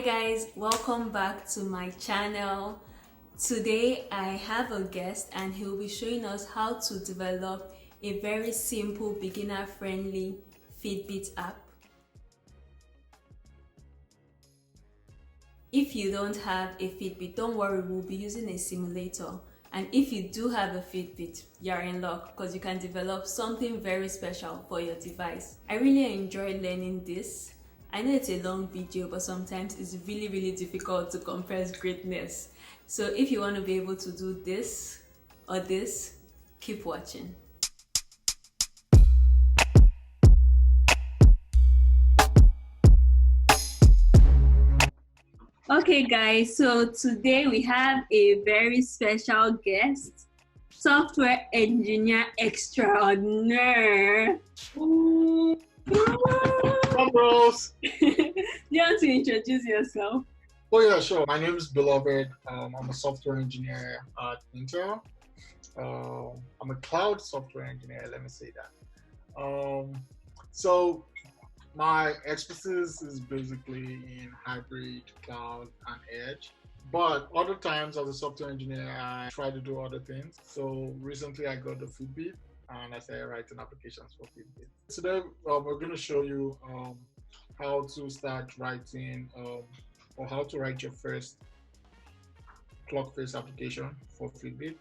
guys, welcome back to my channel. Today I have a guest and he'll be showing us how to develop a very simple beginner friendly Fitbit app. If you don't have a Fitbit, don't worry, we'll be using a simulator. And if you do have a Fitbit, you're in luck because you can develop something very special for your device. I really enjoy learning this. I know it's a long video, but sometimes it's really difficult to compress greatness. So if you want to be able to do this or this, keep watching. Okay guys, so today we have a very special guest, software engineer extraordinaire. Come, bros. Do you want to introduce yourself? Oh yeah, sure. My name is Beloved. I'm a software engineer at Intel. I'm a cloud software engineer. Let me say that. So my expertise is basically in hybrid, cloud, and edge. But other times as a software engineer, I try to do other things. So recently I got the Fitbit and I started writing applications for Fitbit. Today we're going to show you how to start writing or how to write your first clock-based application for Fitbit.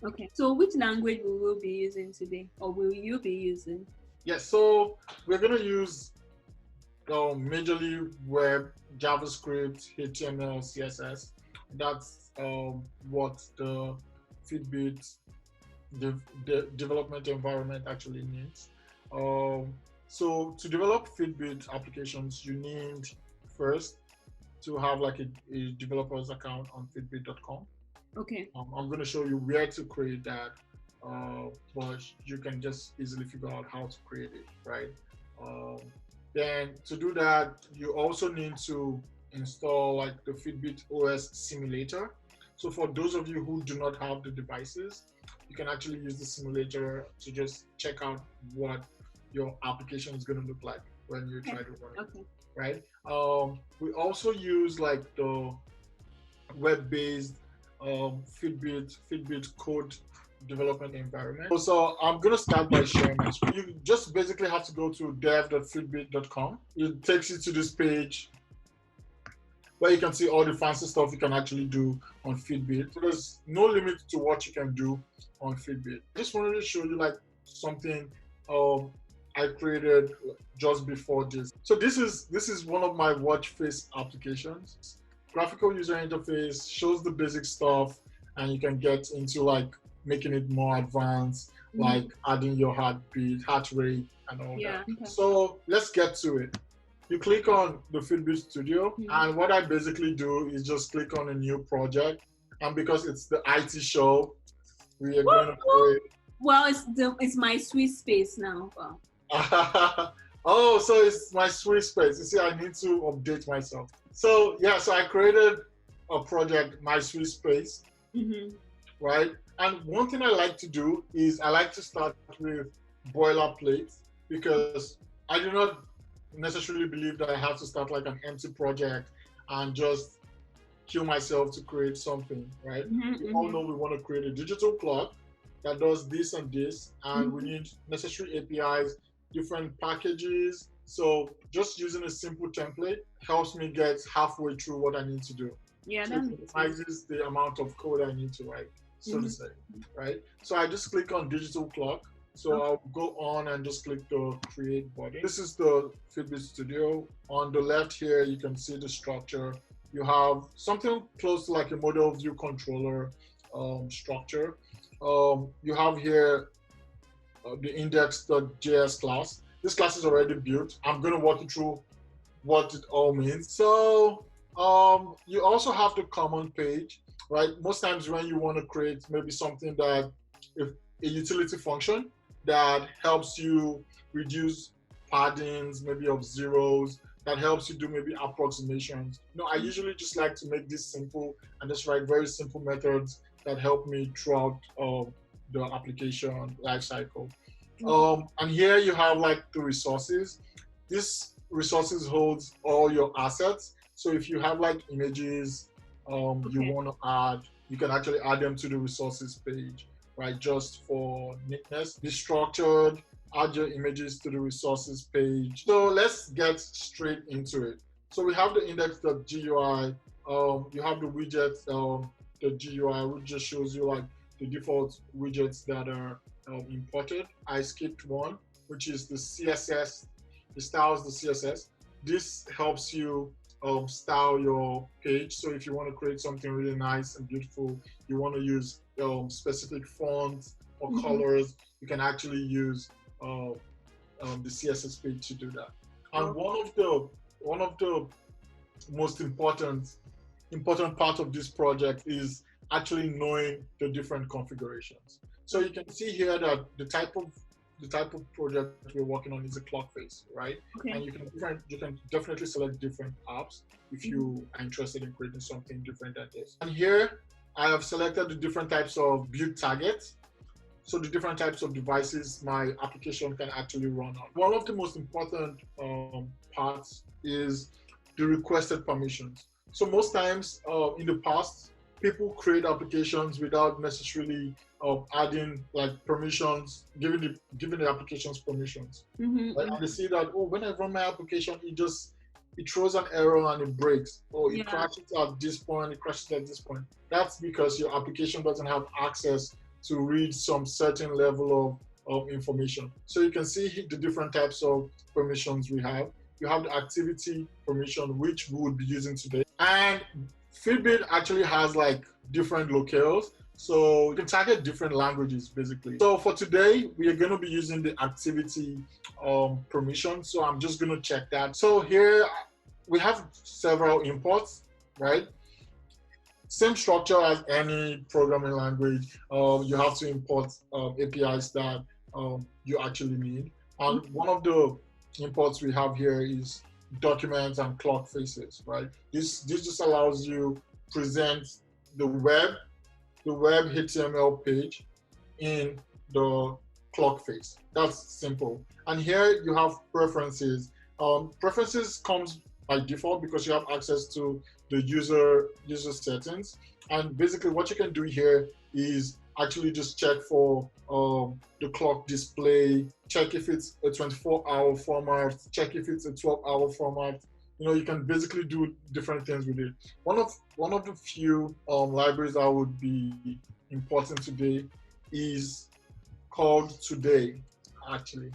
Okay, so which language will we be using today, or will you be using? Yes, so we're going to use majorly web, JavaScript, HTML, CSS. That's what the Fitbit development environment actually needs. So to develop Fitbit applications, you need first to have like a developer's account on Fitbit.com. Okay. I'm going to show you where to create that, but you can just easily figure out how to create it, right? Then to do that, you also need to install like the Fitbit OS simulator. So for those of you who do not have the devices, you can actually use the simulator to just check out what your application is going to look like when you try to run it, okay. Right? We also use like the web-based Fitbit code development environment. So I'm going to start by sharing my screen. You just basically have to go to dev.fitbit.com. It takes you to this page where you can see all the fancy stuff you can actually do on Fitbit. So there's no limit to what you can do on Fitbit. I just wanted to show you like something I created just before this. So this is one of my watch face applications. Graphical user interface shows the basic stuff, and you can get into like making it more advanced, like adding your heartbeat, heart rate, and all that. Okay. So let's get to it. You click on the Fitbit Studio, and what I basically do is just click on a new project. And because it's the IT show, we are going to create. Well, it's my sweet space now. Wow. Oh, so it's my sweet space. You see, I need to update myself. So yeah, so I created a project, my sweet space, right? And one thing I like to do is I like to start with boilerplate, because I do not necessarily believe that I have to start like an empty project and just kill myself to create something, right? We all know we want to create a digital clock that does this and this, and we need necessary APIs, different packages. So just using a simple template helps me get halfway through what I need to do. Yeah, so it minimizes the amount of code I need to write, so to say, right? So I just click on digital clock. So I'll go on and just click the create button. This is the Fitbit Studio. On the left here, you can see the structure. You have something close to like a model view controller structure. You have here the index.js class. This class is already built. I'm going to walk you through what it all means. So you also have the common page, right? Most times when you want to create maybe something that, if a utility function that helps you reduce paddings, maybe of zeros, that helps you do maybe approximations. I usually just like to make this simple and just write very simple methods that help me throughout the application lifecycle. And here you have like the resources. This resources holds all your assets. So if you have like images you want to add, you can actually add them to the resources page, right? Just for neatness. Be structured, add your images to the resources page. So let's get straight into it. So we have the index.gui. You have the widget, the GUI, which just shows you like the default widgets that are imported. I skipped one, which is the CSS. It styles the CSS. This helps you style your page. So if you want to create something really nice and beautiful, you want to use specific fonts or colors, you can actually use the CSS page to do that. And one of the most important part of this project is actually knowing the different configurations. So you can see here that the type of project we're working on is a clock face, right? Okay. And you can definitely select different apps if you are interested in creating something different than this. And here I have selected the different types of build targets. So the different types of devices my application can actually run on. One of the most important parts is the requested permissions. So most times in the past, people create applications without necessarily adding like permissions, giving the applications permissions. And they see that, oh, when I run my application, it throws an error and it breaks, or it crashes at this point, it crashes at this point. That's because your application doesn't have access to read some certain level of information. So you can see the different types of permissions we have. You have the activity permission, which we would be using today. And Fitbit actually has like different locales. So you can target different languages basically. So for today, we are going to be using the activity permission. So I'm just going to check that. So here we have several imports, right? Same structure as any programming language. You have to import APIs that you actually need. And one of the imports we have here is documents and clock faces, right? This just allows you present the web HTML page in the clock face. That's simple. And here you have preferences. Preferences comes by default because you have access to the user settings. And basically what you can do here is actually just check for the clock display, check if it's a 24-hour format, check if it's a 12-hour format. You know, you can basically do different things with it. One of the few libraries I would be importing today is called Today, actually.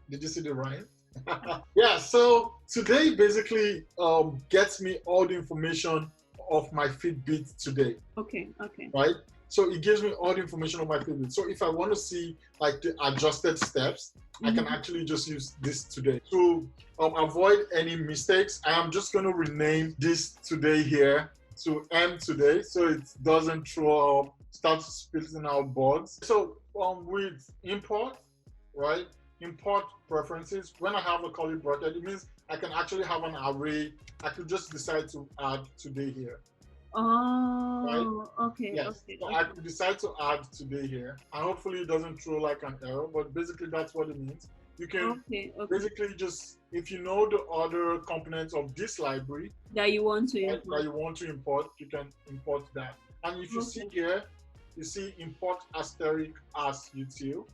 Did you see the rhyme? Yeah, so Today basically gets me all the information of my Fitbit today. Okay. Right? So it gives me all the information on my Fitbit. So if I want to see like the adjusted steps, I can actually just use this Today. To avoid any mistakes, I am just going to rename this Today here to M Today, so it doesn't start spitting out bugs. So with import, right? Import preferences, when I have a curly bracket, it means I can actually have an array. I could just decide to add Today here. Oh, right? Okay. Yes. Okay. So Okay. I could decide to add Today here, and hopefully it doesn't throw like an error, but basically that's what it means. You can basically just, if you know the other components of this library that you want to import, you can import that. And if you see here, you see import asterisk as util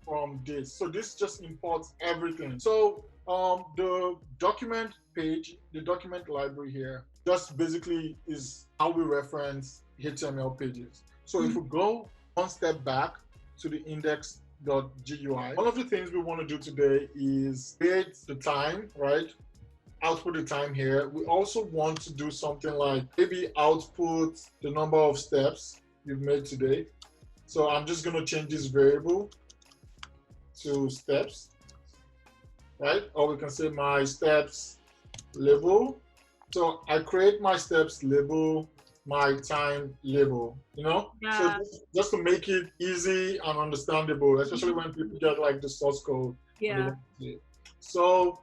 from this. So this just imports everything. So the document page, the document library here, just basically is how we reference HTML pages. So if we go one step back to the index.gui, one of the things we want to do today is create the time, right? Output the time here. We also want to do something like maybe output the number of steps you've made today. So I'm just going to change this variable to steps, right? Or we can say my steps label. So I create my steps label, my time label, you know? Yeah. So just to make it easy and understandable, especially when people get like the source code. Yeah. So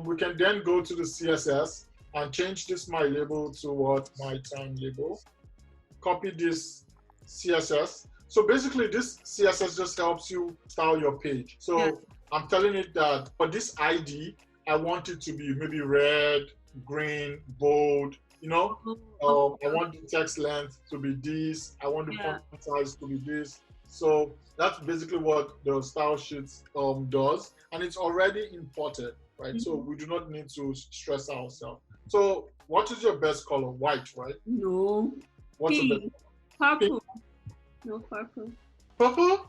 we can then go to the CSS and change this my label to what? My time label. Copy this CSS. So basically this CSS just helps you style your page. So I'm telling it that for this ID, I want it to be maybe red, green, bold, you know. Okay. I want the text length to be this. I want the Yeah. font size to be this. So that's basically what the style sheet does, and it's already imported, right? So Mhm. we do not need to stress ourselves. So what is your best color? White, right? No. What's your best? Pink. Pink, Purple. No, purple. purple?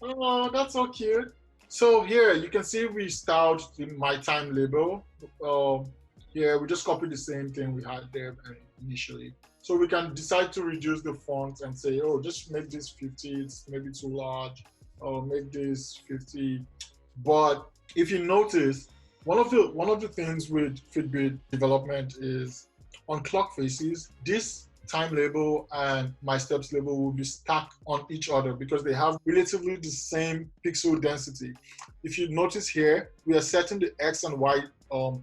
Oh, that's so cute. So here you can see we styled the my time label. Here we just copied the same thing we had there initially. So we can decide to reduce the font and say, oh, just make this 50, it's maybe too large, or make this 50. But if you notice, one of the things with Fitbit development is on clock faces, this time label and my steps label will be stacked on each other because they have relatively the same pixel density. If you notice here, we are setting the X and Y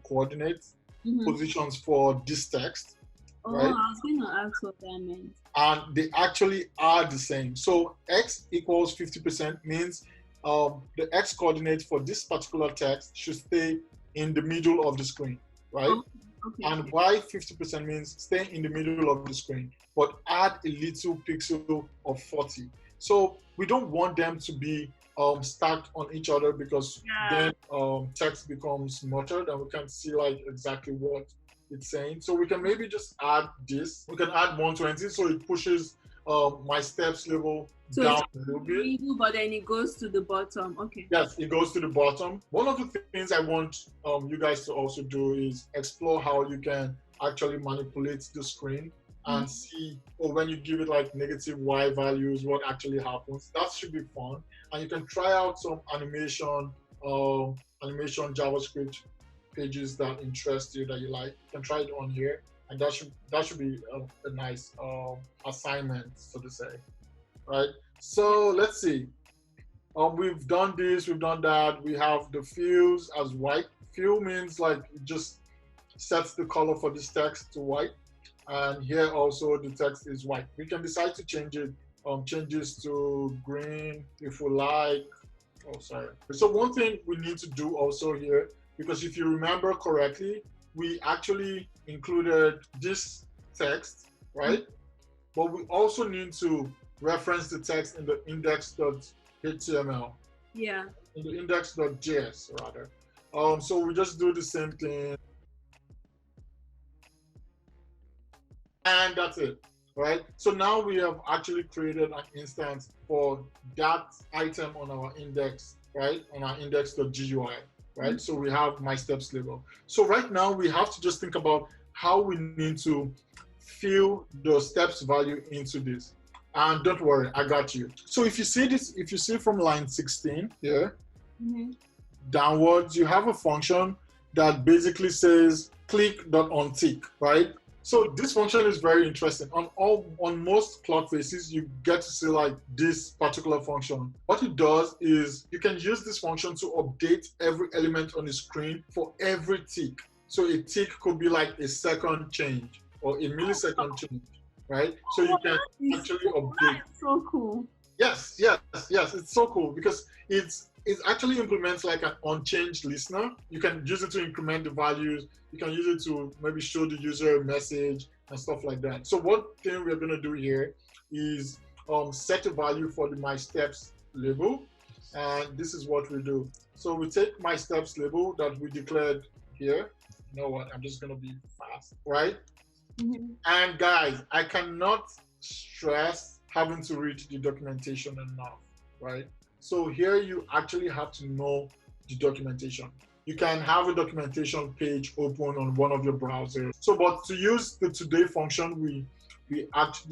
coordinates Mm-hmm. positions for this text, Oh, right? I was going to ask what that meant. And they actually are the same. So X equals 50% means the X coordinate for this particular text should stay in the middle of the screen, right? Oh, okay. And Y 50% means stay in the middle of the screen, but add a little pixel of 40. So we don't want them to be stacked on each other because Yeah. then text becomes muttered and we can't see like exactly what it's saying. So we can maybe just add this. We can add 120 so it pushes my steps level So down it's a little in bit. the middle, but then it goes to the bottom. Okay. Yes, it goes to the bottom. One of the things I want you guys to also do is explore how you can actually manipulate the screen and see, or when you give it like negative Y values, what actually happens. That should be fun. And you can try out some animation JavaScript pages that interest you, that you like. You can try it on here, and that should be a nice assignment, so to say, right? So let's see. We've done this, we've done that. We have the fields as white. Fill means like it just sets the color for this text to white. And here also the text is white. We can decide to change it, changes to green if we like. Oh, sorry. So one thing we need to do also here, because if you remember correctly, we actually included this text, right? But we also need to reference the text in the index.html, Yeah. in the index.js rather. So we just do the same thing, and that's it, right? So now we have actually created an instance for that item on our index, right? On our index.gui, right? So we have my steps label. So right now we have to just think about how we need to fill the steps value into this. And don't worry, I got you. So if you see this, if you see from line 16 here, downwards, you have a function that basically says click.onTick, right? So this function is very interesting. On most clock faces, you get to see like this particular function. What it does is you can use this function to update every element on the screen for every tick. So a tick could be like a second change or a millisecond change, right? So you can actually update. That's so cool. Yes, it's so cool because it actually implements like an unchanged listener. You can use it to increment the values. You can use it to maybe show the user a message and stuff like that. So one thing we're going to do here is set a value for the my steps label, and this is what we do. So we take my steps label that we declared here. You know what? I'm just going to be fast, right? And guys, I cannot stress having to read the documentation enough, right? So here you actually have to know the documentation. You can have a documentation page open on one of your browsers. So, but to use the today function, the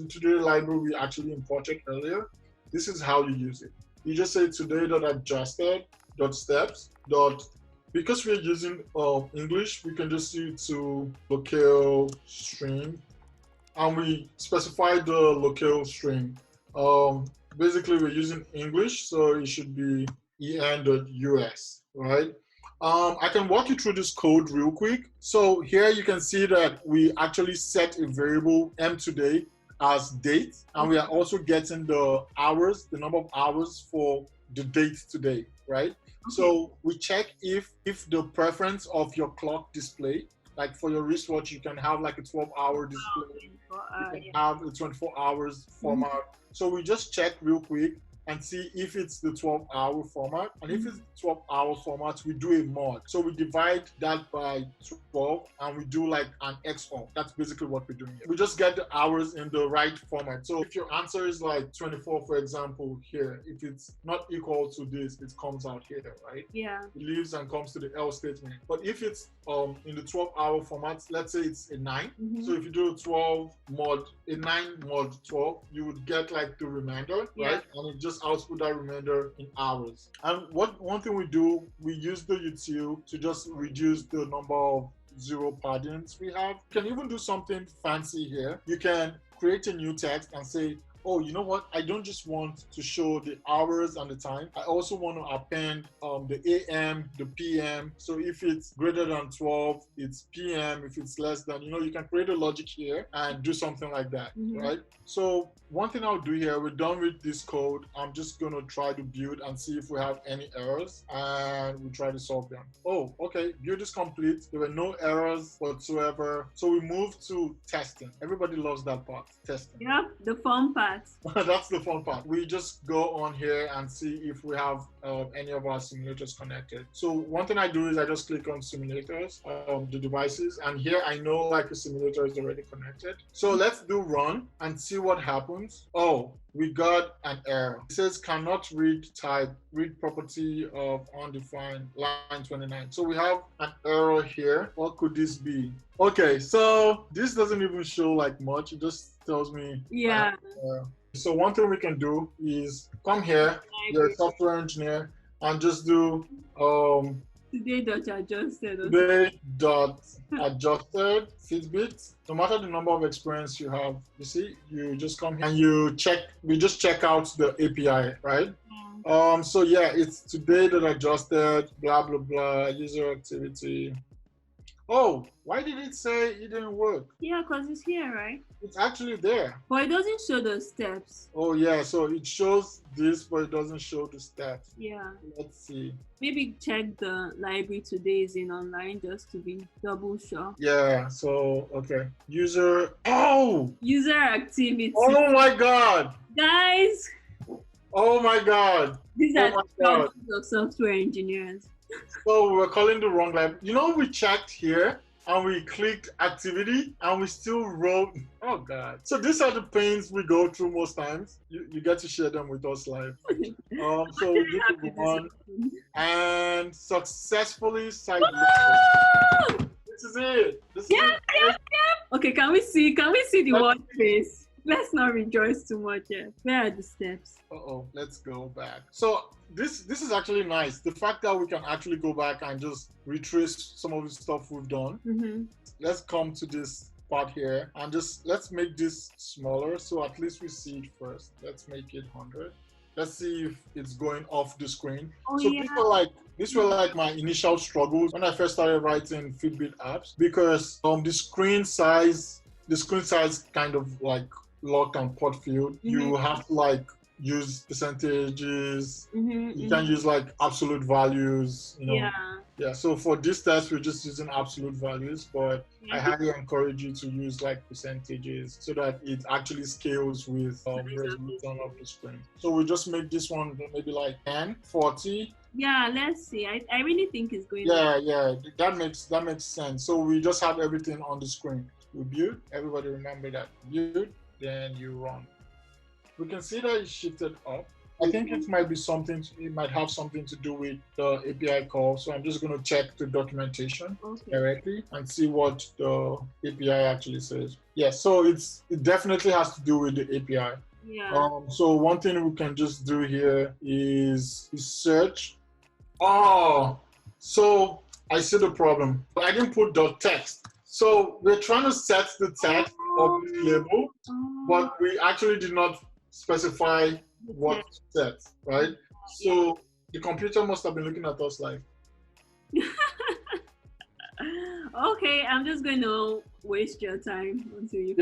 today library we actually imported earlier, this is how you use it. You just say today.adjusted.steps. Because we're using English, we can just see to locale string, and we specify the locale string. Basically, we're using English, so it should be en.us, right? I can walk you through this code real quick. So here you can see that we actually set a variable mToday as date, and we are also getting the hours, the number of hours for the date today, right? So we check if the preference of your clock display like for your wristwatch, you can have like a 12-hour display. You can have a 24 hours format. So we just check real quick and see if it's the 12-hour format. And if it's the 12-hour format, we do a mod. So we divide that by 12 and we do like an XOR. That's basically what we're doing here. We just get the hours in the right format. So if your answer is like 24, for example, here, if it's not equal to this, it comes out here, right? Yeah. It leaves and comes to the else statement. But if it's in the 12-hour format, let's say it's a 9. So if you do a 12 mod, a 9 mod 12, you would get like the remainder, right? And it just output that remainder in hours. And one thing we do, we use the util to just reduce the number of zero paddings we have. You can even do something fancy here. You can create a new text and say, oh, you know what? I don't just want to show the hours and the time. I also want to append the AM, the PM. So if it's greater than 12, it's PM. If it's less than, you can create a logic here and do something like that, right? So one thing I'll do here, we're done with this code. I'm just going to try to build and see if we have any errors, and we try to solve them. Oh, okay. Build is complete. There were no errors whatsoever. So we move to testing. Everybody loves that part, testing. Yep, the fun part. That's the fun part. We just go on here and see if we have any of our simulators connected. So one thing I do is I just click on simulators, the devices, and here I know like a simulator is already connected. So let's do run and see what happens. Oh, we got an error. It says cannot read type, read property of undefined, line 29. So we have an error here. What could this be? Okay, so this doesn't even show like much. It just tells me. Yeah. So one thing we can do is come here, you're a software engineer, and just do today.adjusted Fitbit. No matter the number of experience you have, you see, you just come here and you check. We just check out the API, right? So yeah, it's today.adjusted, blah blah blah, user activity. Oh, why did it say it didn't work? Yeah, because it's here, right? It's actually there. But it doesn't show the steps. Oh, yeah. So it shows this, but it doesn't show the steps. Yeah. Let's see. Maybe check the library today is in online just to be double sure. Yeah. So, okay. User. Oh! User activity. Oh, my God. Guys. Oh, my God. These are the problems of software engineers. So we're calling the wrong library. We checked here and we clicked activity and we still wrote. Oh God. So these are the pains we go through most times. You get to share them with us live. So we do the one and successfully site. This is it. Yeah. Okay, can we see the word face? Let's not rejoice too much yet. Where are the steps? Let's go back. So this is actually nice. The fact that we can actually go back and just retrace some of the stuff we've done. Let's come to this part here and let's make this smaller so at least we see it first. Let's make it 100. Let's see if it's going off the screen. These were like my initial struggles when I first started writing Fitbit apps, because the screen size kind of like locked and port field. You have to like use percentages. You can use like absolute values, Yeah, so for this test, we're just using absolute values, but I highly encourage you to use like percentages so that it actually scales with resolution of the screen. So we just make this one maybe like 10, 40. Yeah, let's see. I really think it's going that makes sense. So we just have everything on the screen. We build, everybody remember that. Build, then you run. We can see that it shifted up. I think it might have something to do with the API call. So I'm just going to check the documentation directly and see what the API actually says. Yeah, so it definitely has to do with the API. Yeah. So one thing we can just do here is search. Oh, so I see the problem. I didn't put .text. So we're trying to set the text of the label, but we actually did not specify what to set, right? So the computer must have been looking at us like. Okay, I'm just going to waste your time until you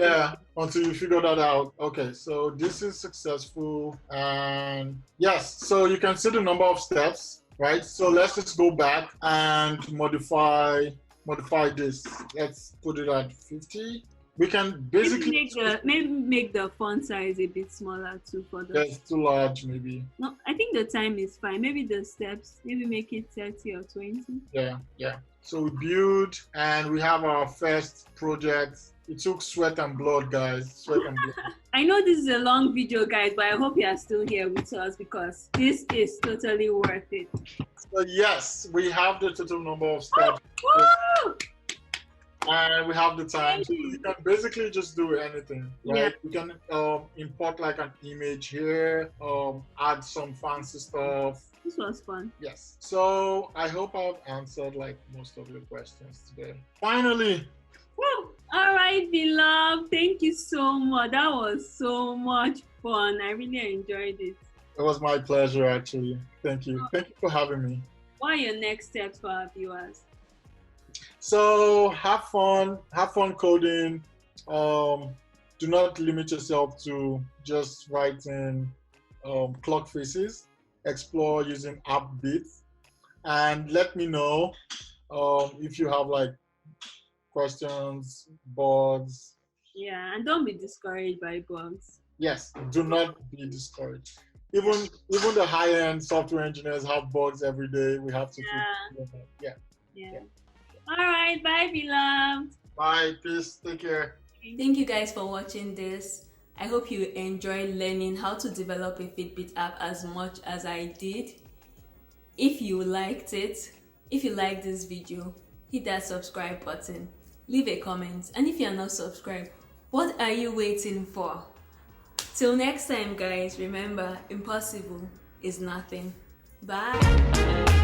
figure that out. Okay, so this is successful, and yes, so you can see the number of steps, right? So let's just go back and modify modify this. Let's put it at 50. We can basically maybe make the font size a bit smaller too for the. That's too large, maybe. No, I think the time is fine. Maybe the steps, maybe make it 30 or 20. Yeah. So we build and we have our first project. It took sweat and blood, guys. Sweat and blood. I know this is a long video, guys, but I hope you are still here with us because this is totally worth it. So yes, we have the total number of steps. And we have the time. So you can basically just do anything, right? Yeah. You can import like an image here, add some fancy stuff. This was fun. Yes. So I hope I've answered like most of your questions today. Finally. Woo! All right, beloved. Thank you so much. That was so much fun. I really enjoyed it. It was my pleasure, actually. Thank you. Thank you for having me. What are your next steps for our viewers? So have fun coding. Do not limit yourself to just writing clock faces. Explore using app bits, and let me know if you have like questions, bugs. Yeah, and don't be discouraged by bugs. Yes, do not be discouraged. Even the high-end software engineers have bugs every day. We have to Yeah. All right, bye, beloved. Bye, peace, take care. Thank you guys for watching this. I hope you enjoyed learning how to develop a Fitbit app as much as I did. If you liked it, if you liked this video, hit that subscribe button, leave a comment, and if you are not subscribed, what are you waiting for? Till next time, guys, remember, impossible is nothing. Bye.